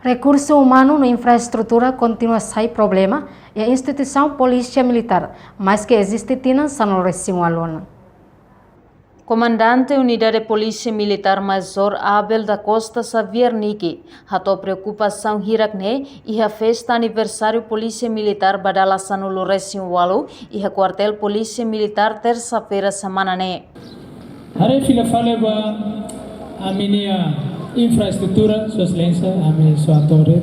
Recurso humano na infraestrutura continua a ser problema e a instituição polícia militar, mas que existe tina sanol recinho alona. Comandante Unidade Polícia Militar Major Abel da Costa Xavier Niki hato preocupação hirakne e a festa aniversário Polícia Militar badala sanulu recinho walu e a quartel Polícia Militar terça-feira semana ne. Hari fila faleba a minha infraestrutura, Sua Excelência, a minha sua autoridade,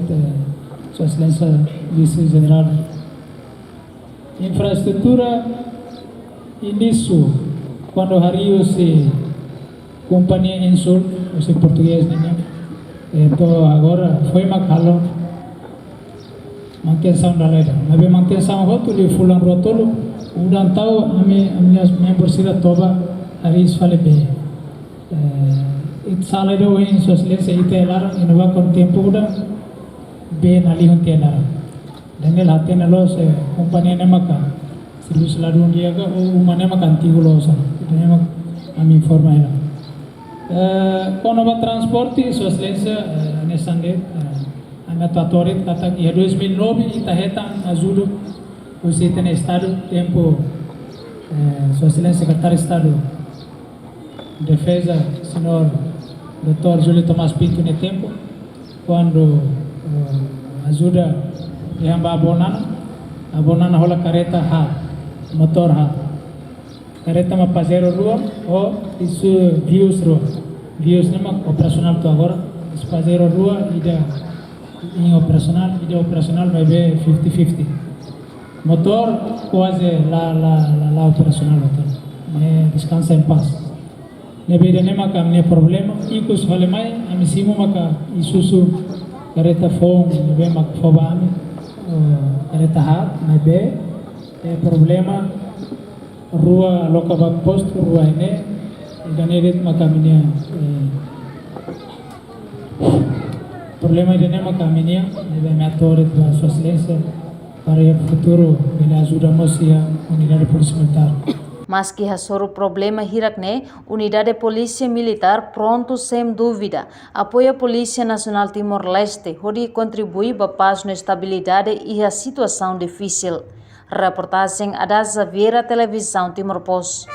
Sua Excelência Vice-General. Infraestrutura início quando hari se companhia Insul, os português né? Então agora foi macalo manutenção da lei, mas manutenção rotulu fulan rotulu, udah tahu a minha membros sila toba hari fale be. Salah do in Sua Excelência itelar inova com tempo udah be nali huntelar. Daniel hati nalo se companhia ne maka serviço lá do dia que o mané maka antigo losa. Então a me informar ela. Quando vai transporte Sua Excelência nessa ande a minha autoridade kata que 2009 ita hetang ajudo o sistema estado tempo Sua Excelência Secretário de Estado Defesa senhor Dr. Júlio Tomás Pinto no tempo quando ajuda yang abonan hola careta motor careta ma pasero rua isso views nama operasional tu agora isso pasero rua ida operasional vai be 50-50 motor quase la operasional motor descansa em paz. Nebeda nema ka mne problema ikus fale mai amisimo maka isusu kareta phone nebe mak fobami kareta hat nebe problema rua loka bak post rua ini ganeret maka minia problema ide maka minia nebe matoret ba Sua Excelência para o futuro ele ajudamos a unidade polícia militar. Mas que hasoro problema hirakne, Unidade Polícia Militar pronto sem dúvida apoia a Polícia Nacional Timor-Leste, onde contribui para a paz na estabilidade e a situação difícil. Reportagem Ada Xavier, Televisão Timor Post.